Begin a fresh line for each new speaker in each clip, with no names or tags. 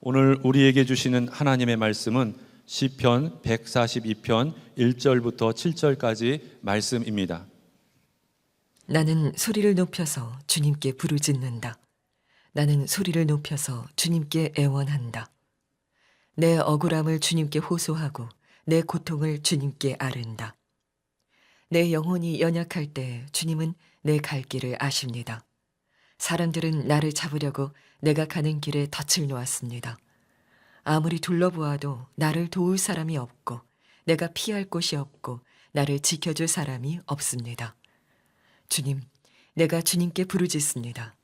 오늘 우리에게 주시는 하나님의 말씀은 시편 142편 1절부터 7절까지 말씀입니다.
나는 소리를 높여서 주님께 부르짖는다. 나는 소리를 높여서 주님께 애원한다. 내 억울함을 주님께 호소하고 내 고통을 주님께 아른다. 내 영혼이 연약할 때 주님은 내 갈 길을 아십니다. 사람들은 나를 잡으려고 내가 가는 길에 덫을 놓았습니다. 아무리 둘러보아도 나를 도울 사람이 없고 내가 피할 곳이 없고 나를 지켜줄 사람이 없습니다. 주님, 내가 주님께 부르짖습니다.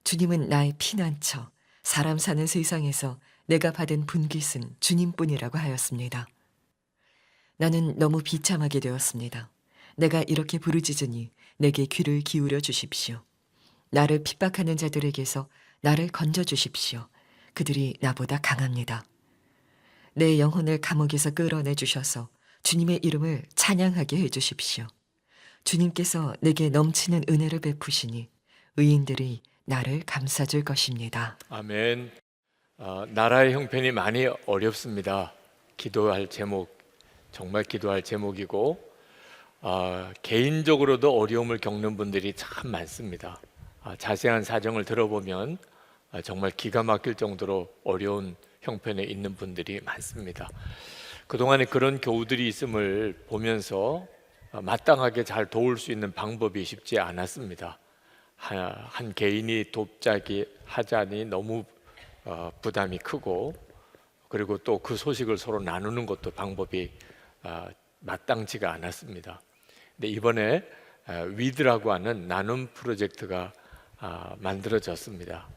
주님은 나의 피난처, 사람 사는 세상에서 내가 받은 분깃은 주님뿐이라고 하였습니다. 나는 너무 비참하게 되었습니다. 내가 이렇게 부르짖으니 내게 귀를 기울여 주십시오. 나를 핍박하는 자들에게서 나를 건져 주십시오. 그들이 나보다 강합니다. 내 영혼을 감옥에서 끌어내 주셔서 주님의 이름을 찬양하게 해 주십시오. 주님께서 내게 넘치는 은혜를 베푸시니 의인들이 나를 감싸줄 것입니다.
아멘. 나라의 형편이 많이 어렵습니다. 기도할 제목, 정말 기도할 제목이고 개인적으로도 어려움을 겪는 분들이 참 많습니다. 자세한 사정을 들어보면 정말 기가 막힐 정도로 어려운 형편에 있는 분들이 많습니다. 그동안에 그런 교우들이 있음을 보면서 마땅하게 잘 도울 수 있는 방법이 쉽지 않았습니다. 한 개인이 돕자기 하자니 너무 부담이 크고, 그리고 또 그 소식을 서로 나누는 것도 방법이 마땅치가 않았습니다. 근데 이번에 위드라고 하는 나눔 프로젝트가 만들어졌습니다.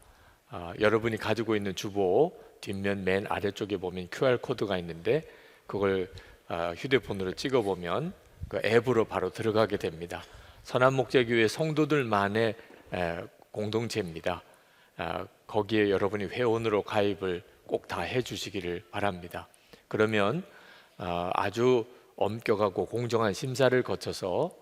여러분이 가지고 있는 주보 뒷면 맨 아래쪽에 보면 QR코드가 있는데 그걸 휴대폰으로 찍어보면 그 앱으로 바로 들어가게 됩니다. 선한목자교회 성도들만의 공동체입니다. 거기에 여러분이 회원으로 가입을 꼭 다 해주시기를 바랍니다. 그러면 아주 엄격하고 공정한 심사를 거쳐서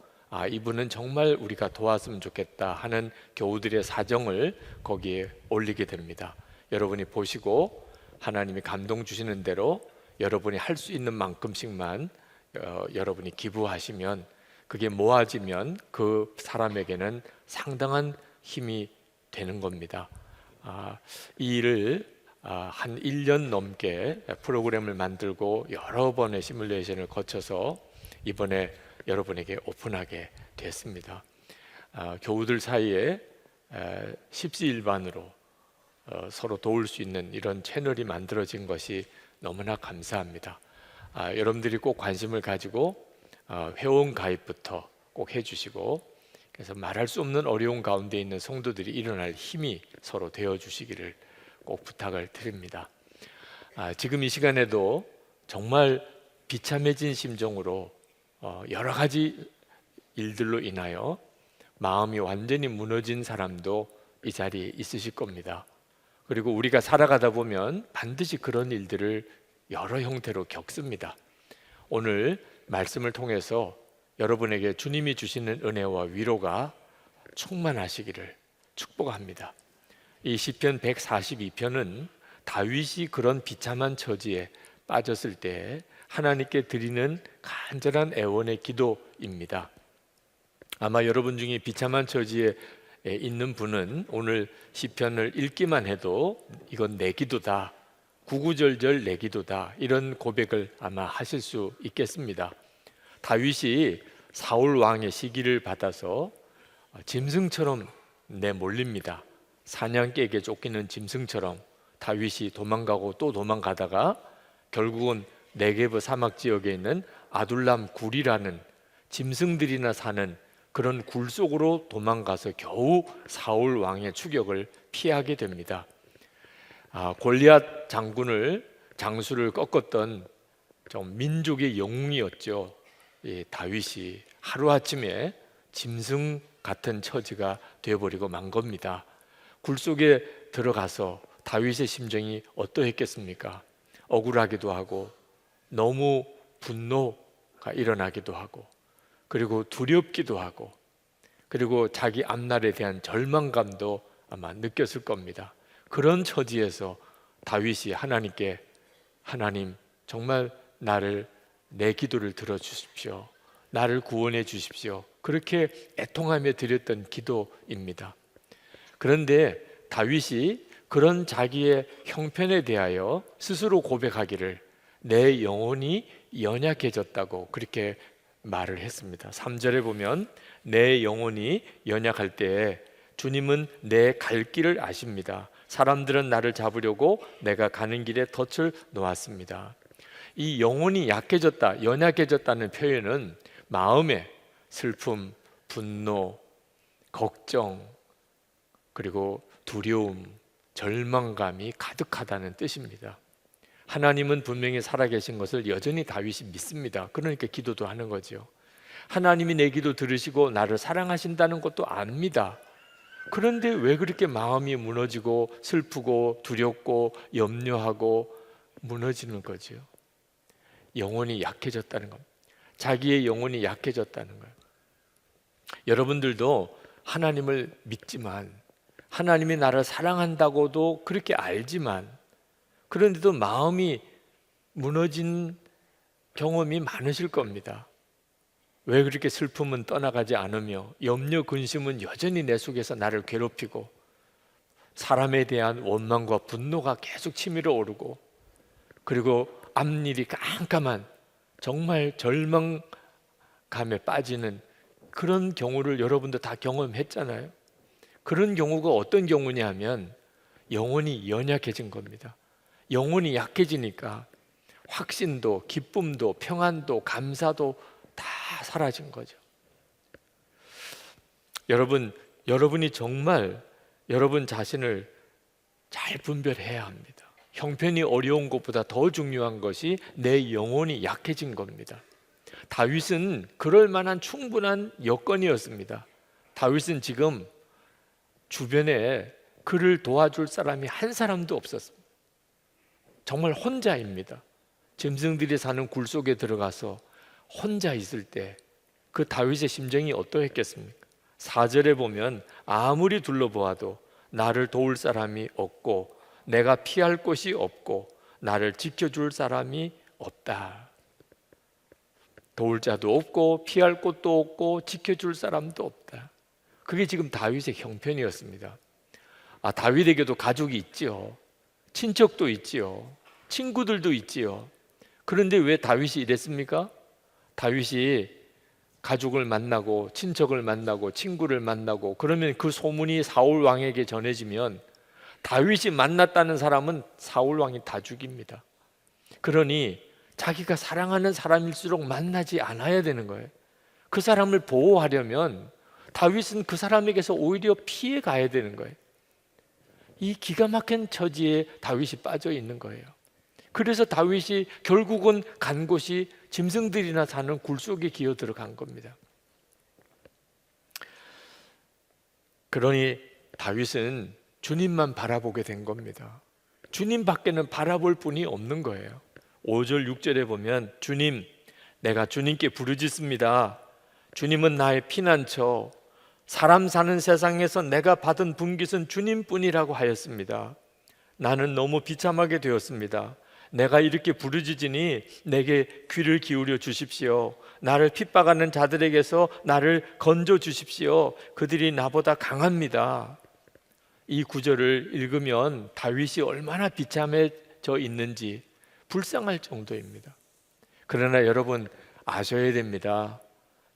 이분은 정말 우리가 도왔으면 좋겠다 하는 교우들의 사정을 거기에 올리게 됩니다. 여러분이 보시고 하나님이 감동 주시는 대로 여러분이 할 수 있는 만큼씩만 여러분이 기부하시면 그게 모아지면 그 사람에게는 상당한 힘이 되는 겁니다. 이 일을 한 1년 넘게 프로그램을 만들고 여러 번의 시뮬레이션을 거쳐서 이번에 여러분에게 오픈하게 됐습니다. 교우들 사이에 십시일반으로 서로 도울 수 있는 이런 채널이 만들어진 것이 너무나 감사합니다. 여러분들이 꼭 관심을 가지고 회원 가입부터 꼭 해주시고, 그래서 말할 수 없는 어려운 가운데 있는 성도들이 일어날 힘이 서로 되어주시기를 꼭 부탁을 드립니다. 지금 이 시간에도 정말 비참해진 심정으로 여러 가지 일들로 인하여 마음이 완전히 무너진 사람도 이 자리에 있으실 겁니다. 그리고 우리가 살아가다 보면 반드시 그런 일들을 여러 형태로 겪습니다. 오늘 말씀을 통해서 여러분에게 주님이 주시는 은혜와 위로가 충만하시기를 축복합니다. 이 시편 142편은 다윗이 그런 비참한 처지에 빠졌을 때 하나님께 드리는 간절한 애원의 기도입니다. 아마 여러분 중에 비참한 처지에 있는 분은 오늘 시편을 읽기만 해도 이건 내 기도다, 구구절절 내 기도다, 이런 고백을 아마 하실 수 있겠습니다. 다윗이 사울 왕의 시기를 받아서 짐승처럼 내몰립니다. 사냥개에게 쫓기는 짐승처럼 다윗이 도망가고 또 도망가다가 결국은 네게브 사막 지역에 있는 아둘람 굴이라는 짐승들이나 사는 그런 굴 속으로 도망가서 겨우 사울 왕의 추격을 피하게 됩니다. 골리앗 장수를 꺾었던 좀 민족의 영웅이었죠. 다윗이 하루아침에 짐승 같은 처지가 되어버리고 만 겁니다. 굴 속에 들어가서 다윗의 심정이 어떠했겠습니까? 억울하기도 하고 너무 분노가 일어나기도 하고, 그리고 두렵기도 하고, 그리고 자기 앞날에 대한 절망감도 아마 느꼈을 겁니다. 그런 처지에서 다윗이 하나님께 하나님 정말 내 기도를 들어주십시오. 나를 구원해 주십시오. 그렇게 애통하며 드렸던 기도입니다. 그런데 다윗이 그런 자기의 형편에 대하여 스스로 고백하기를 내 영혼이 연약해졌다고 그렇게 말을 했습니다. 3절에 보면 내 영혼이 연약할 때에 주님은 내 갈 길을 아십니다. 사람들은 나를 잡으려고 내가 가는 길에 덫을 놓았습니다. 이 영혼이 약해졌다, 연약해졌다는 표현은 마음에 슬픔, 분노, 걱정, 그리고 두려움, 절망감이 가득하다는 뜻입니다. 하나님은 분명히 살아계신 것을 여전히 다윗이 믿습니다. 그러니까 기도도 하는 거죠. 하나님이 내 기도 들으시고 나를 사랑하신다는 것도 압니다. 그런데 왜 그렇게 마음이 무너지고 슬프고 두렵고 염려하고 무너지는 거죠? 영혼이 약해졌다는 겁니다. 자기의 영혼이 약해졌다는 거예요. 여러분들도 하나님을 믿지만, 하나님이 나를 사랑한다고도 그렇게 알지만, 그런데도 마음이 무너진 경험이 많으실 겁니다. 왜 그렇게 슬픔은 떠나가지 않으며 염려, 근심은 여전히 내 속에서 나를 괴롭히고, 사람에 대한 원망과 분노가 계속 치밀어 오르고, 그리고 앞일이 깜깜한 정말 절망감에 빠지는 그런 경우를 여러분도 다 경험했잖아요. 그런 경우가 어떤 경우냐 하면 영혼이 연약해진 겁니다. 영혼이 약해지니까 확신도, 기쁨도, 평안도, 감사도 다 사라진 거죠. 여러분이 정말 여러분 자신을 잘 분별해야 합니다. 형편이 어려운 것보다 더 중요한 것이 내 영혼이 약해진 겁니다. 다윗은 그럴 만한 충분한 여건이었습니다. 다윗은 지금 주변에 그를 도와줄 사람이 한 사람도 없었습니다. 정말 혼자입니다. 짐승들이 사는 굴 속에 들어가서 혼자 있을 때 그 다윗의 심정이 어떠했겠습니까? 4절에 보면 아무리 둘러보아도 나를 도울 사람이 없고 내가 피할 곳이 없고 나를 지켜줄 사람이 없다. 도울 자도 없고 피할 곳도 없고 지켜줄 사람도 없다. 그게 지금 다윗의 형편이었습니다. 다윗에게도 가족이 있지요. 친척도 있지요. 친구들도 있지요. 그런데 왜 다윗이 이랬습니까? 다윗이 가족을 만나고 친척을 만나고 친구를 만나고 그러면 그 소문이 사울 왕에게 전해지면 다윗이 만났다는 사람은 사울 왕이 다 죽입니다. 그러니 자기가 사랑하는 사람일수록 만나지 않아야 되는 거예요. 그 사람을 보호하려면 다윗은 그 사람에게서 오히려 피해 가야 되는 거예요. 이 기가 막힌 처지에 다윗이 빠져 있는 거예요. 그래서 다윗이 결국은 간 곳이 짐승들이나 사는 굴 속에 기어 들어간 겁니다. 그러니 다윗은 주님만 바라보게 된 겁니다. 주님 밖에는 바라볼 분이 없는 거예요. 5절 6절에 보면 주님, 내가 주님께 부르짖습니다. 주님은 나의 피난처, 사람 사는 세상에서 내가 받은 분깃은 주님뿐이라고 하였습니다. 나는 너무 비참하게 되었습니다. 내가 이렇게 부르짖으니 내게 귀를 기울여 주십시오. 나를 핍박하는 자들에게서 나를 건져 주십시오. 그들이 나보다 강합니다. 이 구절을 읽으면 다윗이 얼마나 비참해져 있는지 불쌍할 정도입니다. 그러나 여러분 아셔야 됩니다.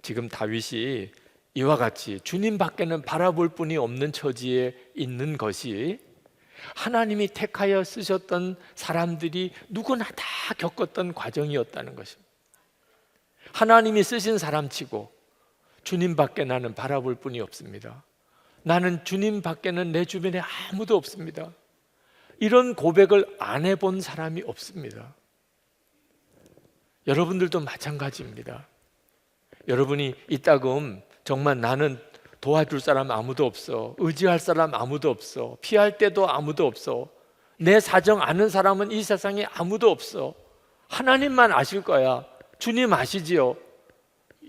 지금 다윗이 이와 같이 주님 밖에는 바라볼 분이 없는 처지에 있는 것이 하나님이 택하여 쓰셨던 사람들이 누구나 다 겪었던 과정이었다는 것입니다. 하나님이 쓰신 사람치고 주님 밖에 나는 바라볼 분이 없습니다. 나는 주님 밖에는 내 주변에 아무도 없습니다. 이런 고백을 안 해본 사람이 없습니다. 여러분들도 마찬가지입니다. 여러분이 이따금 정말 나는 도와줄 사람 아무도 없어, 의지할 사람 아무도 없어, 피할 때도 아무도 없어, 내 사정 아는 사람은 이 세상에 아무도 없어, 하나님만 아실 거야, 주님 아시지요?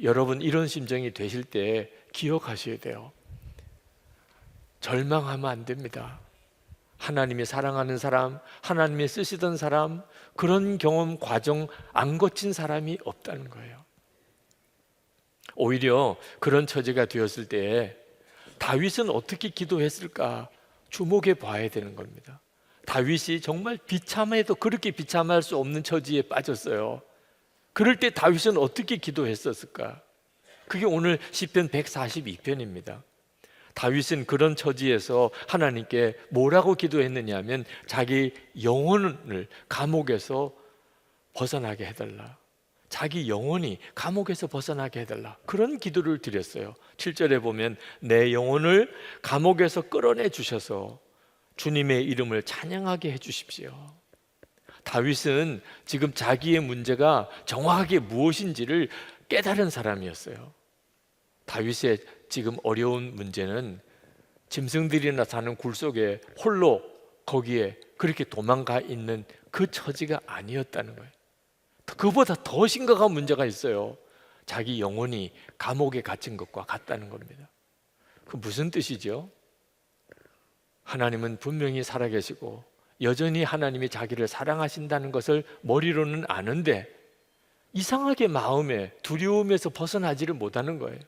여러분 이런 심정이 되실 때 기억하셔야 돼요. 절망하면 안 됩니다. 하나님이 사랑하는 사람, 하나님이 쓰시던 사람, 그런 경험 과정 안 거친 사람이 없다는 거예요. 오히려 그런 처지가 되었을 때 다윗은 어떻게 기도했을까 주목해 봐야 되는 겁니다. 다윗이 정말 비참해도 그렇게 비참할 수 없는 처지에 빠졌어요. 그럴 때 다윗은 어떻게 기도했었을까? 그게 오늘 시편 142편입니다. 다윗은 그런 처지에서 하나님께 뭐라고 기도했느냐 하면 자기 영혼을 감옥에서 벗어나게 해달라, 자기 영혼이 감옥에서 벗어나게 해달라, 그런 기도를 드렸어요. 7절에 보면 내 영혼을 감옥에서 끌어내 주셔서 주님의 이름을 찬양하게 해주십시오. 다윗은 지금 자기의 문제가 정확하게 무엇인지를 깨달은 사람이었어요. 다윗의 지금 어려운 문제는 짐승들이나 사는 굴 속에 홀로 거기에 그렇게 도망가 있는 그 처지가 아니었다는 거예요. 그보다 더 심각한 문제가 있어요. 자기 영혼이 감옥에 갇힌 것과 같다는 겁니다. 그 무슨 뜻이죠? 하나님은 분명히 살아계시고 여전히 하나님이 자기를 사랑하신다는 것을 머리로는 아는데 이상하게 마음에 두려움에서 벗어나지를 못하는 거예요.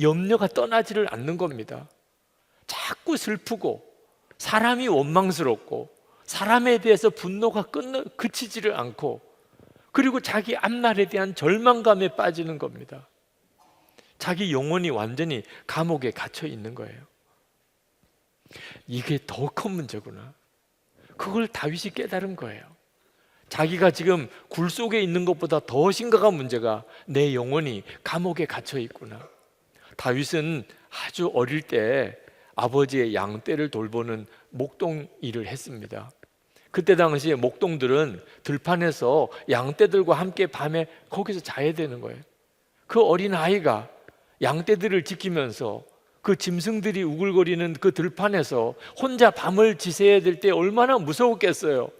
염려가 떠나지를 않는 겁니다. 자꾸 슬프고 사람이 원망스럽고 사람에 대해서 분노가 그치지를 않고, 그리고 자기 앞날에 대한 절망감에 빠지는 겁니다. 자기 영혼이 완전히 감옥에 갇혀 있는 거예요. 이게 더 큰 문제구나. 그걸 다윗이 깨달은 거예요. 자기가 지금 굴 속에 있는 것보다 더 심각한 문제가 내 영혼이 감옥에 갇혀 있구나. 다윗은 아주 어릴 때 아버지의 양떼를 돌보는 목동 일을 했습니다. 그때 당시에 목동들은 들판에서 양떼들과 함께 밤에 거기서 자야 되는 거예요. 그 어린 아이가 양떼들을 지키면서 그 짐승들이 우글거리는 그 들판에서 혼자 밤을 지새야 될 때 얼마나 무서웠겠어요.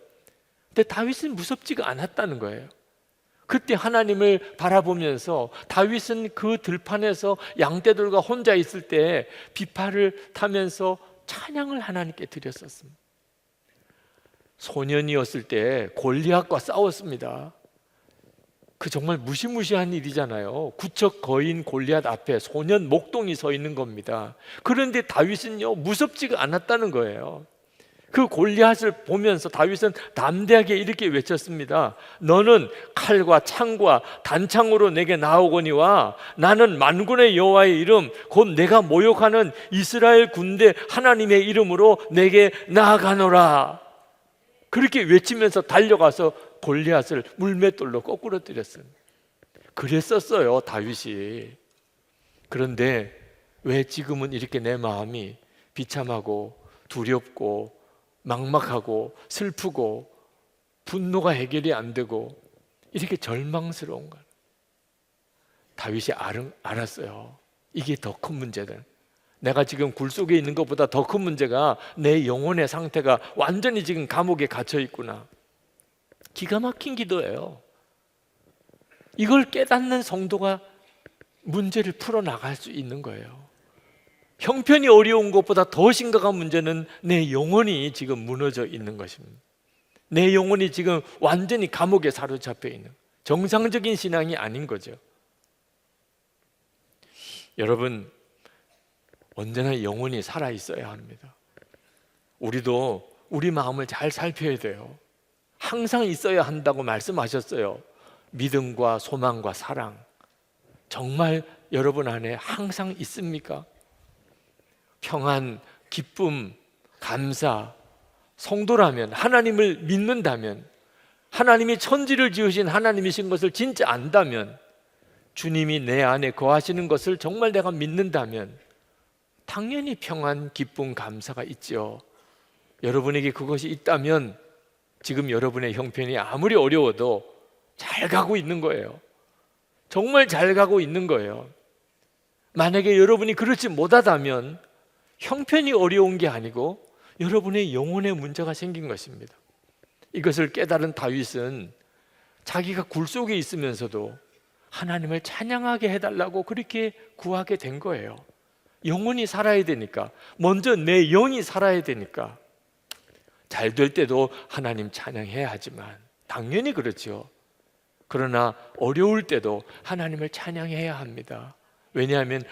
근데 다윗은 무섭지가 않았다는 거예요. 그때 하나님을 바라보면서 다윗은 그 들판에서 양떼들과 혼자 있을 때 비파를 타면서 찬양을 하나님께 드렸었습니다. 소년이었을 때 골리앗과 싸웠습니다. 그 정말 무시무시한 일이잖아요. 구척 거인 골리앗 앞에 소년 목동이 서 있는 겁니다. 그런데 다윗은요 무섭지가 않았다는 거예요. 그 골리앗을 보면서 다윗은 담대하게 이렇게 외쳤습니다. 너는 칼과 창과 단창으로 내게 나오거니와 나는 만군의 여호와의 이름 곧 내가 모욕하는 이스라엘 군대 하나님의 이름으로 내게 나아가노라. 그렇게 외치면서 달려가서 골리앗을 물맷돌로 거꾸로 때렸습니다. 그랬었어요 다윗이. 그런데 왜 지금은 이렇게 내 마음이 비참하고 두렵고 막막하고 슬프고 분노가 해결이 안 되고 이렇게 절망스러운가? 다윗이 알았어요. 이게 더 큰 문제다. 내가 지금 굴 속에 있는 것보다 더 큰 문제가 내 영혼의 상태가 완전히 지금 감옥에 갇혀 있구나. 기가 막힌 기도예요. 이걸 깨닫는 성도가 문제를 풀어나갈 수 있는 거예요. 형편이 어려운 것보다 더 심각한 문제는 내 영혼이 지금 무너져 있는 것입니다. 내 영혼이 지금 완전히 감옥에 사로잡혀 있는, 정상적인 신앙이 아닌 거죠. 여러분, 언제나 영혼이 살아 있어야 합니다. 우리도 우리 마음을 잘 살펴야 돼요. 항상 있어야 한다고 말씀하셨어요. 믿음과 소망과 사랑, 정말 여러분 안에 항상 있습니까? 평안, 기쁨, 감사, 성도라면, 하나님을 믿는다면, 하나님이 천지를 지으신 하나님이신 것을 진짜 안다면, 주님이 내 안에 거하시는 것을 정말 내가 믿는다면 당연히 평안, 기쁨, 감사가 있죠. 여러분에게 그것이 있다면 지금 여러분의 형편이 아무리 어려워도 잘 가고 있는 거예요. 정말 잘 가고 있는 거예요. 만약에 여러분이 그렇지 못하다면 형편이 어려운 게 아니고 여러분의 영혼에 문제가 생긴 것입니다. 이것을 깨달은 다윗은 자기가 굴 속에 있으면서도 하나님을 찬양하게 해달라고 그렇게 구하게 된 거예요. 영혼이 살아야 되니까, 먼저 내 영이 살아야 되니까. 잘 될 때도 하나님 찬양해야 하지만 당연히 그렇죠. 그러나 어려울 때도 하나님을 찬양해야 합니다. 왜냐하면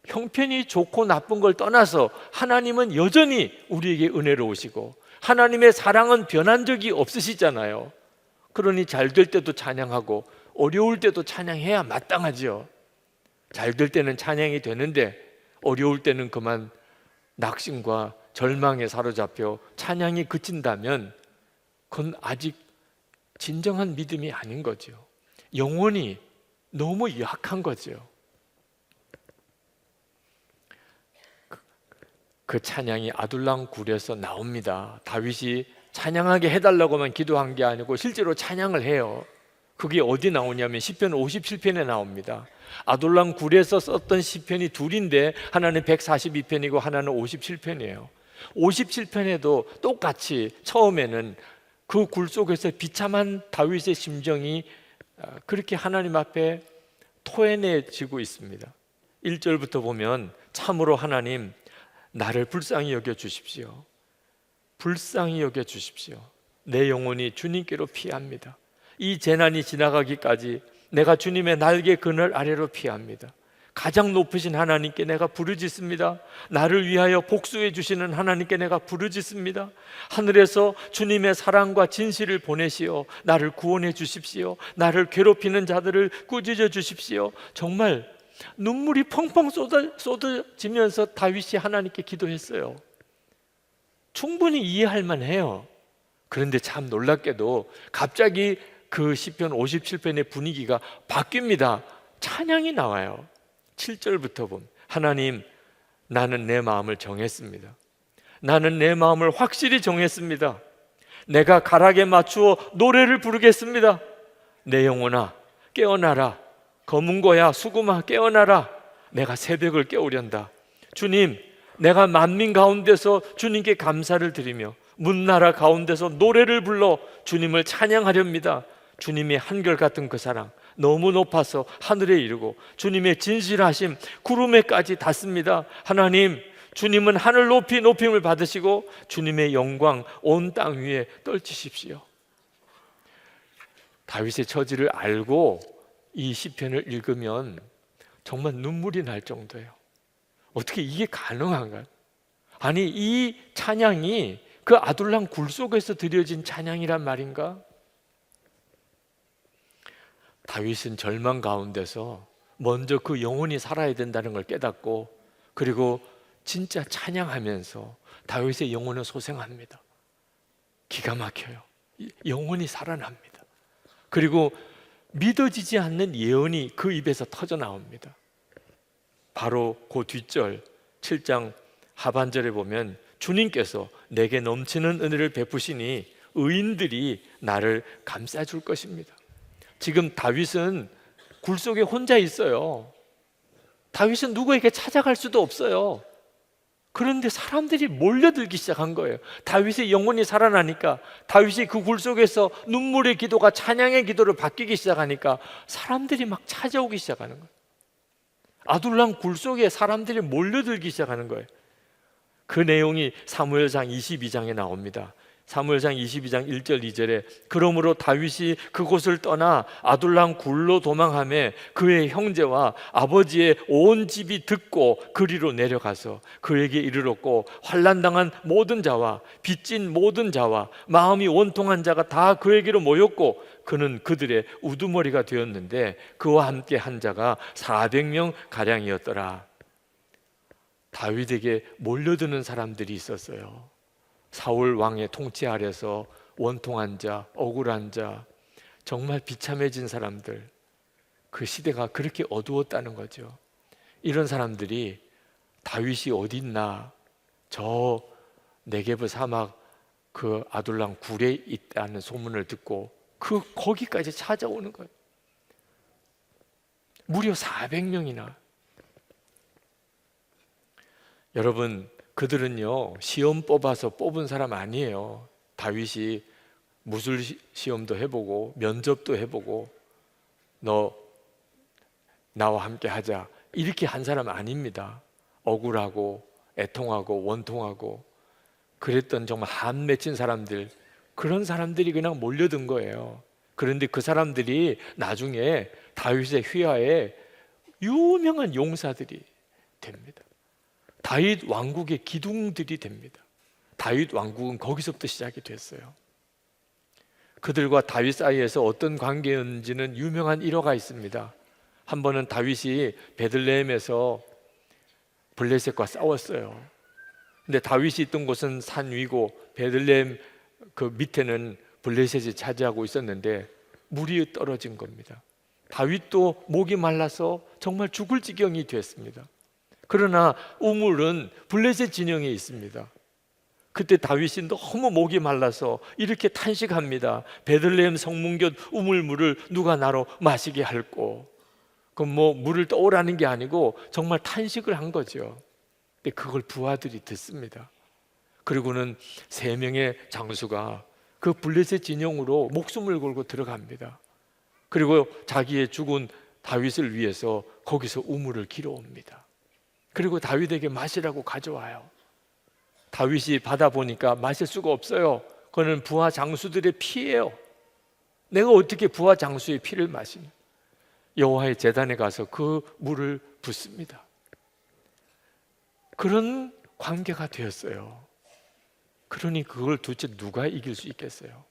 형편이 좋고 나쁜 걸 떠나서 하나님은 여전히 우리에게 은혜로우시고 하나님의 사랑은 변한 적이 없으시잖아요. 그러니 잘 될 때도 찬양하고 어려울 때도 찬양해야 마땅하지요. 잘 될 때는 찬양이 되는데 어려울 때는 그만 낙심과 절망에 사로잡혀 찬양이 그친다면 그건 아직 진정한 믿음이 아닌 거죠. 영혼이 너무 약한 거죠. 그 찬양이 아둘람 굴에서 나옵니다. 다윗이 찬양하게 해달라고만 기도한 게 아니고 실제로 찬양을 해요. 그게 어디 나오냐면 시편 57편에 나옵니다. 아둘람 굴에서 썼던 시편이 둘인데 하나는 142편이고 하나는 57편이에요. 57편에도 똑같이 처음에는 그 굴 속에서 비참한 다윗의 심정이 그렇게 하나님 앞에 토해내지고 있습니다. 1절부터 보면 참으로 하나님 나를 불쌍히 여겨 주십시오. 불쌍히 여겨 주십시오. 내 영혼이 주님께로 피합니다. 이 재난이 지나가기까지 내가 주님의 날개 그늘 아래로 피합니다. 가장 높으신 하나님께 내가 부르짖습니다. 나를 위하여 복수해 주시는 하나님께 내가 부르짖습니다. 하늘에서 주님의 사랑과 진실을 보내시어 나를 구원해 주십시오. 나를 괴롭히는 자들을 꾸짖어 주십시오. 정말 눈물이 펑펑 쏟아지면서 다윗이 하나님께 기도했어요. 충분히 이해할 만해요. 그런데 참 놀랍게도 갑자기 그 시편 57편의 분위기가 바뀝니다. 찬양이 나와요. 7절부터 보면 하나님 나는 내 마음을 정했습니다. 나는 내 마음을 확실히 정했습니다. 내가 가락에 맞추어 노래를 부르겠습니다. 내 영혼아 깨어나라. 검은 고야 수금아 깨어나라. 내가 새벽을 깨우련다. 주님 내가 만민 가운데서 주님께 감사를 드리며 문나라 가운데서 노래를 불러 주님을 찬양하렵니다. 주님의 한결같은 그 사랑 너무 높아서 하늘에 이르고 주님의 진실하심 구름에까지 닿습니다. 하나님 주님은 하늘 높이 높임을 받으시고 주님의 영광 온 땅 위에 떨치십시오. 다윗의 처지를 알고 이 시편을 읽으면 정말 눈물이 날 정도예요. 어떻게 이게 가능한가요? 아니 이 찬양이 그 아둘람 굴 속에서 드려진 찬양이란 말인가? 다윗은 절망 가운데서 먼저 그 영혼이 살아야 된다는 걸 깨닫고 그리고 진짜 찬양하면서 다윗의 영혼은 소생합니다. 기가 막혀요. 영혼이 살아납니다. 그리고 믿어지지 않는 예언이 그 입에서 터져 나옵니다. 바로 그 뒷절 7장 하반절에 보면 주님께서 내게 넘치는 은혜를 베푸시니 의인들이 나를 감싸줄 것입니다. 지금 다윗은 굴 속에 혼자 있어요. 다윗은 누구에게 찾아갈 수도 없어요. 그런데 사람들이 몰려들기 시작한 거예요. 다윗의 영혼이 살아나니까 다윗이 그 굴 속에서 눈물의 기도가 찬양의 기도로 바뀌기 시작하니까 사람들이 막 찾아오기 시작하는 거예요. 아둘람 굴 속에 사람들이 몰려들기 시작하는 거예요. 그 내용이 사무엘상 22장에 나옵니다. 사무엘상 22장 1절 2절에 그러므로 다윗이 그곳을 떠나 아둘람 굴로 도망하며 그의 형제와 아버지의 온 집이 듣고 그리로 내려가서 그에게 이르렀고 환난당한 모든 자와 빚진 모든 자와 마음이 원통한 자가 다 그에게로 모였고 그는 그들의 우두머리가 되었는데 그와 함께 한 자가 400명 가량이었더라. 다윗에게 몰려드는 사람들이 있었어요. 사울 왕의 통치 아래서 원통한 자, 억울한 자, 정말 비참해진 사람들, 그 시대가 그렇게 어두웠다는 거죠. 이런 사람들이 다윗이 어디 있나, 저 네게브 사막 그 아둘람 굴에 있다는 소문을 듣고 거기까지 찾아오는 거예요. 무려 400명이나. 여러분, 그들은요 시험 뽑아서 뽑은 사람 아니에요. 다윗이 무술 시험도 해보고 면접도 해보고 너 나와 함께 하자 이렇게 한 사람 아닙니다. 억울하고 애통하고 원통하고 그랬던 정말 한 맺힌 사람들, 그런 사람들이 그냥 몰려든 거예요. 그런데 그 사람들이 나중에 다윗의 휘하에 유명한 용사들이 됩니다. 다윗 왕국의 기둥들이 됩니다. 다윗 왕국은 거기서부터 시작이 됐어요. 그들과 다윗 사이에서 어떤 관계였는지는 유명한 일화가 있습니다. 한 번은 다윗이 베들레헴에서 블레셋과 싸웠어요. 근데 다윗이 있던 곳은 산 위고 베들레헴 그 밑에는 블레셋이 차지하고 있었는데 물이 떨어진 겁니다. 다윗도 목이 말라서 정말 죽을 지경이 됐습니다. 그러나 우물은 블레셋 진영에 있습니다. 그때 다윗이 너무 목이 말라서 이렇게 탄식합니다. 베들레헴 성문 곁 우물물을 누가 나로 마시게 할꼬. 그럼 뭐 물을 떠오라는 게 아니고 정말 탄식을 한 거죠. 근데 그걸 부하들이 듣습니다. 그리고는 3명의 장수가 그 블레셋 진영으로 목숨을 걸고 들어갑니다. 그리고 자기의 죽은 다윗을 위해서 거기서 우물을 길어옵니다. 그리고 다윗에게 마시라고 가져와요. 다윗이 받아보니까 마실 수가 없어요. 그거는 부하 장수들의 피예요. 내가 어떻게 부하 장수의 피를 마시냐. 여호와의 제단에 가서 그 물을 붓습니다. 그런 관계가 되었어요. 그러니 그걸 도대체 누가 이길 수 있겠어요?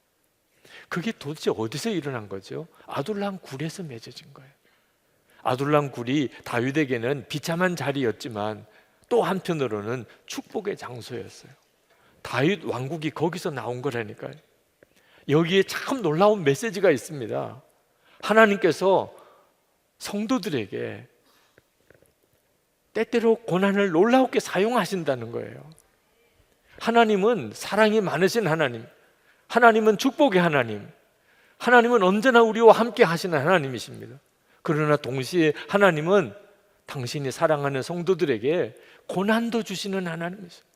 그게 도대체 어디서 일어난 거죠? 아둘람 굴에서 맺어진 거예요. 아둘람 굴이 다윗에게는 비참한 자리였지만 또 한편으로는 축복의 장소였어요. 다윗 왕국이 거기서 나온 거라니까요. 여기에 참 놀라운 메시지가 있습니다. 하나님께서 성도들에게 때때로 고난을 놀라웠게 사용하신다는 거예요. 하나님은 사랑이 많으신 하나님, 하나님은 축복의 하나님, 하나님은 언제나 우리와 함께 하시는 하나님이십니다. 그러나 동시에 하나님은 당신이 사랑하는 성도들에게 고난도 주시는 하나님이십니다.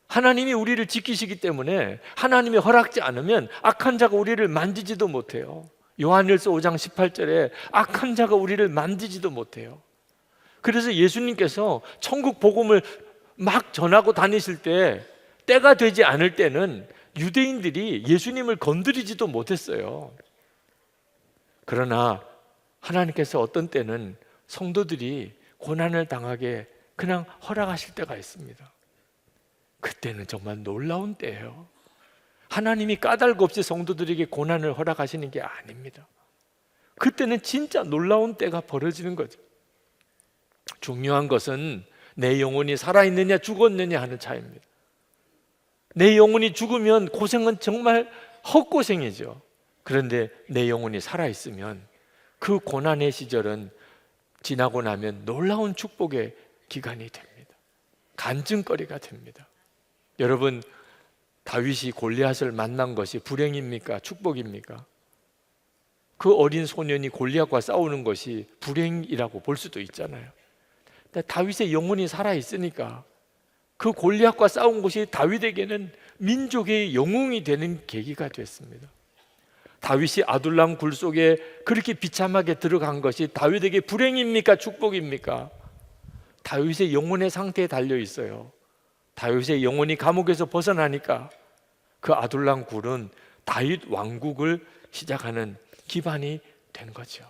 하나님이 우리를 지키시기 때문에 하나님이 허락지 않으면 악한 자가 우리를 만지지도 못해요. 요한일서 5장 18절에 악한 자가 우리를 만지지도 못해요. 그래서 예수님께서 천국 복음을 막 전하고 다니실 때 때가 되지 않을 때는 유대인들이 예수님을 건드리지도 못했어요. 그러나 하나님께서 어떤 때는 성도들이 고난을 당하게 그냥 허락하실 때가 있습니다. 그때는 정말 놀라운 때예요. 하나님이 까닭 없이 성도들에게 고난을 허락하시는 게 아닙니다. 그때는 진짜 놀라운 때가 벌어지는 거죠. 중요한 것은 내 영혼이 살아있느냐 죽었느냐 하는 차이입니다. 내 영혼이 죽으면 고생은 정말 헛고생이죠. 그런데 내 영혼이 살아있으면 그 고난의 시절은 지나고 나면 놀라운 축복의 기간이 됩니다. 간증거리가 됩니다. 여러분, 다윗이 골리앗을 만난 것이 불행입니까? 축복입니까? 그 어린 소년이 골리앗과 싸우는 것이 불행이라고 볼 수도 있잖아요. 근데 다윗의 영혼이 살아있으니까 그 골리앗과 싸운 것이 다윗에게는 민족의 영웅이 되는 계기가 됐습니다. 다윗이 아둘람 굴 속에 그렇게 비참하게 들어간 것이 다윗에게 불행입니까? 축복입니까? 다윗의 영혼의 상태에 달려 있어요. 다윗의 영혼이 감옥에서 벗어나니까 그 아둘람 굴은 다윗 왕국을 시작하는 기반이 된 거죠.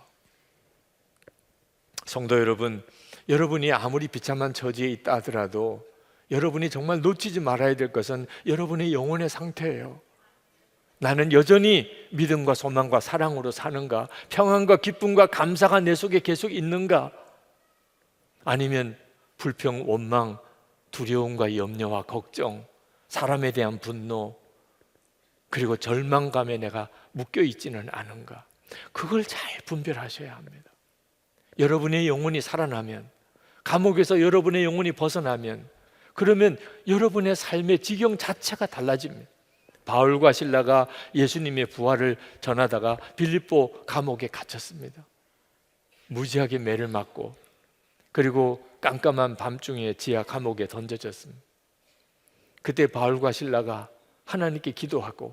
성도 여러분, 여러분이 아무리 비참한 처지에 있다 하더라도 여러분이 정말 놓치지 말아야 될 것은 여러분의 영혼의 상태예요. 나는 여전히 믿음과 소망과 사랑으로 사는가? 평안과 기쁨과 감사가 내 속에 계속 있는가? 아니면 불평, 원망, 두려움과 염려와 걱정, 사람에 대한 분노, 그리고 절망감에 내가 묶여 있지는 않은가? 그걸 잘 분별하셔야 합니다. 여러분의 영혼이 살아나면, 감옥에서 여러분의 영혼이 벗어나면, 그러면 여러분의 삶의 지경 자체가 달라집니다. 바울과 실라가 예수님의 부활을 전하다가 빌립보 감옥에 갇혔습니다. 무지하게 매를 맞고, 그리고 깜깜한 밤중에 지하 감옥에 던져졌습니다. 그때 바울과 실라가 하나님께 기도하고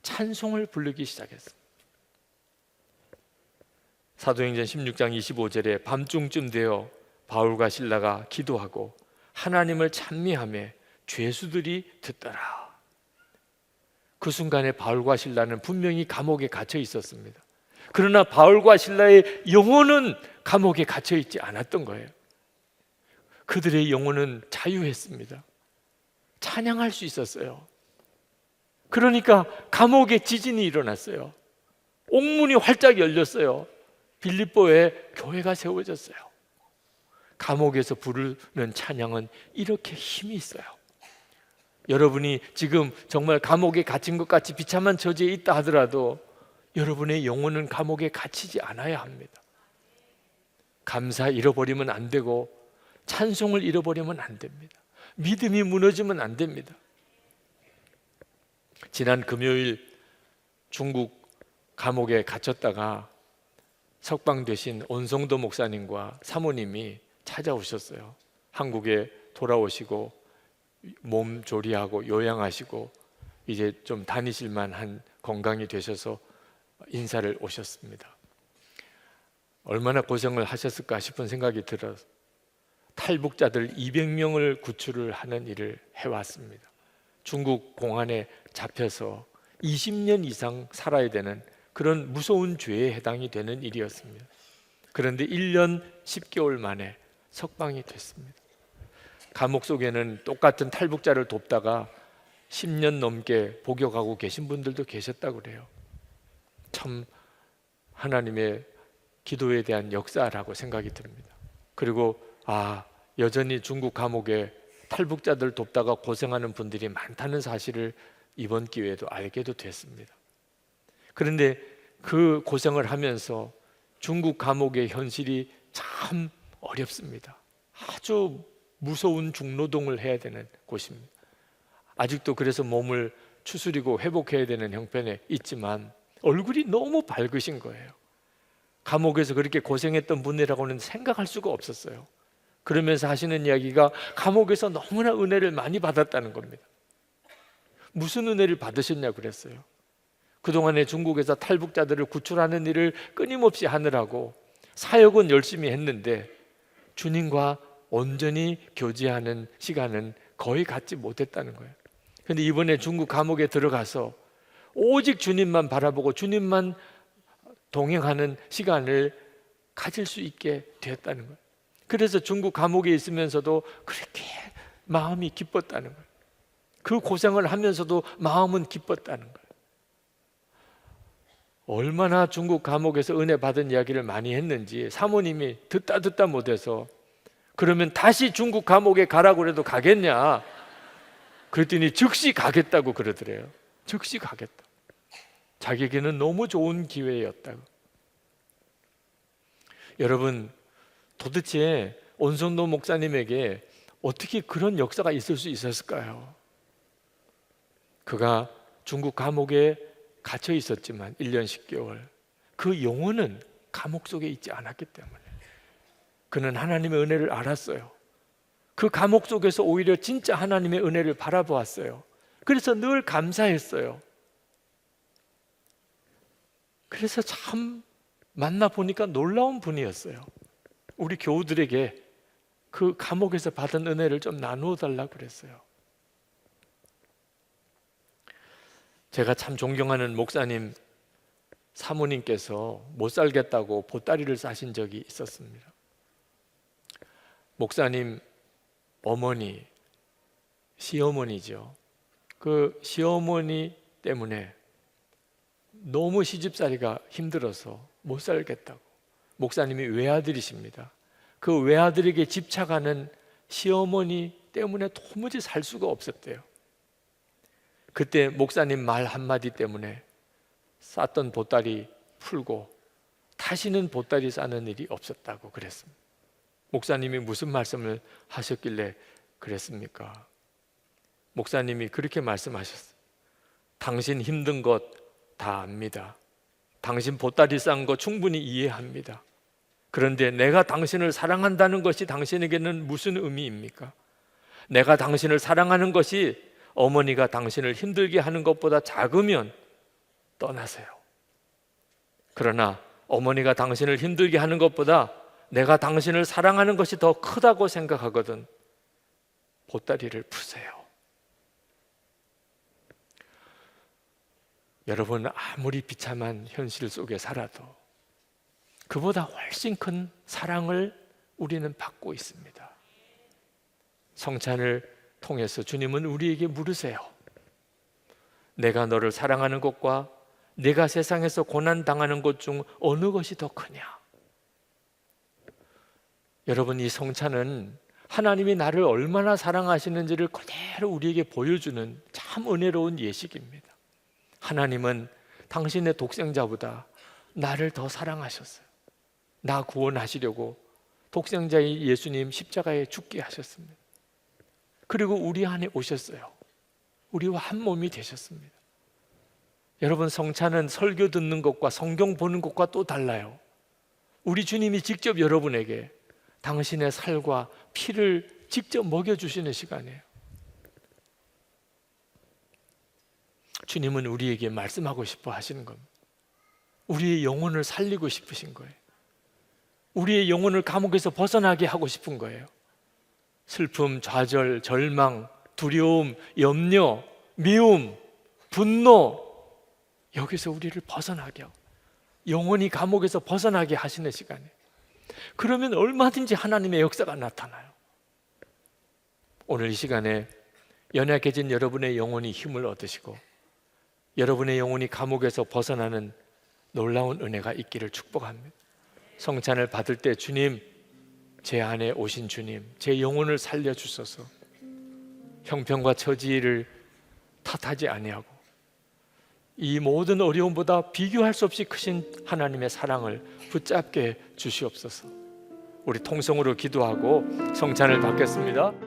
찬송을 부르기 시작했습니다. 사도행전 16장 25절에 밤중쯤 되어 바울과 실라가 기도하고 하나님을 찬미하며 죄수들이 듣더라. 그 순간에 바울과 실라는 분명히 감옥에 갇혀 있었습니다. 그러나 바울과 실라의 영혼은 감옥에 갇혀 있지 않았던 거예요. 그들의 영혼은 자유했습니다. 찬양할 수 있었어요. 그러니까 감옥에 지진이 일어났어요. 옥문이 활짝 열렸어요. 빌립보에 교회가 세워졌어요. 감옥에서 부르는 찬양은 이렇게 힘이 있어요. 여러분이 지금 정말 감옥에 갇힌 것 같이 비참한 처지에 있다 하더라도 여러분의 영혼은 감옥에 갇히지 않아야 합니다. 감사 잃어버리면 안 되고 찬송을 잃어버리면 안 됩니다. 믿음이 무너지면 안 됩니다. 지난 금요일 중국 감옥에 갇혔다가 석방되신 온성도 목사님과 사모님이 찾아오셨어요. 한국에 돌아오시고 몸 조리하고 요양하시고 이제 좀 다니실 만한 건강이 되셔서 인사를 오셨습니다. 얼마나 고생을 하셨을까 싶은 생각이 들어서 탈북자들 200명을 구출을 하는 일을 해왔습니다. 중국 공안에 잡혀서 20년 이상 살아야 되는 그런 무서운 죄에 해당이 되는 일이었습니다. 그런데 1년 10개월 만에 석방이 됐습니다. 감옥 속에는 똑같은 탈북자를 돕다가 10년 넘게 복역하고 계신 분들도 계셨다고 그래요. 참 하나님의 기도에 대한 역사라고 생각이 듭니다. 그리고 여전히 중국 감옥에 탈북자들 돕다가 고생하는 분들이 많다는 사실을 이번 기회에도 알게도 됐습니다. 그런데 그 고생을 하면서 중국 감옥의 현실이 참 어렵습니다. 아주 무서운 중노동을 해야 되는 곳입니다. 아직도 그래서 몸을 추스리고 회복해야 되는 형편에 있지만 얼굴이 너무 밝으신 거예요. 감옥에서 그렇게 고생했던 분이라고는 생각할 수가 없었어요. 그러면서 하시는 이야기가 감옥에서 너무나 은혜를 많이 받았다는 겁니다. 무슨 은혜를 받으셨냐 그랬어요. 그동안에 중국에서 탈북자들을 구출하는 일을 끊임없이 하느라고 사역은 열심히 했는데 주님과 온전히 교제하는 시간은 거의 갖지 못했다는 거예요. 그런데 이번에 중국 감옥에 들어가서 오직 주님만 바라보고 주님만 동행하는 시간을 가질 수 있게 되었다는 거예요. 그래서 중국 감옥에 있으면서도 그렇게 마음이 기뻤다는 거예요. 그 고생을 하면서도 마음은 기뻤다는 거예요. 얼마나 중국 감옥에서 은혜 받은 이야기를 많이 했는지 사모님이 듣다 못해서 그러면 다시 중국 감옥에 가라고 해도 가겠냐? 그랬더니 즉시 가겠다고 그러더래요. 즉시 가겠다. 자기에게는 너무 좋은 기회였다고. 여러분, 도대체 온성도 목사님에게 어떻게 그런 역사가 있을 수 있었을까요? 그가 중국 감옥에 갇혀 있었지만 1년 10개월 그 영혼은 감옥 속에 있지 않았기 때문에 그는 하나님의 은혜를 알았어요. 그 감옥 속에서 오히려 진짜 하나님의 은혜를 바라보았어요. 그래서 늘 감사했어요. 그래서 참 만나보니까 놀라운 분이었어요. 우리 교우들에게 그 감옥에서 받은 은혜를 좀 나누어 달라고 그랬어요. 제가 참 존경하는 목사님 사모님께서 못 살겠다고 보따리를 싸신 적이 있었습니다. 목사님 어머니, 시어머니죠. 그 시어머니 때문에 너무 시집살이가 힘들어서 못 살겠다고. 목사님이 외아들이십니다. 그 외아들에게 집착하는 시어머니 때문에 도무지 살 수가 없었대요. 그때 목사님 말 한마디 때문에 쌌던 보따리 풀고 다시는 보따리 싸는 일이 없었다고 그랬습니다. 목사님이 무슨 말씀을 하셨길래 그랬습니까? 목사님이 그렇게 말씀하셨어요. 당신 힘든 것 다 압니다. 당신 보따리 싼 거 충분히 이해합니다. 그런데 내가 당신을 사랑한다는 것이 당신에게는 무슨 의미입니까? 내가 당신을 사랑하는 것이 어머니가 당신을 힘들게 하는 것보다 작으면 떠나세요. 그러나 어머니가 당신을 힘들게 하는 것보다 내가 당신을 사랑하는 것이 더 크다고 생각하거든 보따리를 푸세요. 여러분, 아무리 비참한 현실 속에 살아도 그보다 훨씬 큰 사랑을 우리는 받고 있습니다. 성찬을 통해서 주님은 우리에게 물으세요. 내가 너를 사랑하는 것과 내가 세상에서 고난당하는 것 중 어느 것이 더 크냐? 여러분, 이 성찬은 하나님이 나를 얼마나 사랑하시는지를 그대로 우리에게 보여주는 참 은혜로운 예식입니다. 하나님은 당신의 독생자보다 나를 더 사랑하셨어요. 나 구원하시려고 독생자의 예수님 십자가에 죽게 하셨습니다. 그리고 우리 안에 오셨어요. 우리와 한 몸이 되셨습니다. 여러분, 성찬은 설교 듣는 것과 성경 보는 것과 또 달라요. 우리 주님이 직접 여러분에게 당신의 살과 피를 직접 먹여주시는 시간이에요. 주님은 우리에게 말씀하고 싶어 하시는 겁니다. 우리의 영혼을 살리고 싶으신 거예요. 우리의 영혼을 감옥에서 벗어나게 하고 싶은 거예요. 슬픔, 좌절, 절망, 두려움, 염려, 미움, 분노, 여기서 우리를 벗어나게 하고 영혼이 감옥에서 벗어나게 하시는 시간이에요. 그러면 얼마든지 하나님의 역사가 나타나요. 오늘 이 시간에 연약해진 여러분의 영혼이 힘을 얻으시고 여러분의 영혼이 감옥에서 벗어나는 놀라운 은혜가 있기를 축복합니다. 성찬을 받을 때 주님, 제 안에 오신 주님, 제 영혼을 살려주소서. 형편과 처지를 탓하지 아니하고 이 모든 어려움보다 비교할 수 없이 크신 하나님의 사랑을 붙잡게 주시옵소서. 우리 통성으로 기도하고 성찬을 받겠습니다.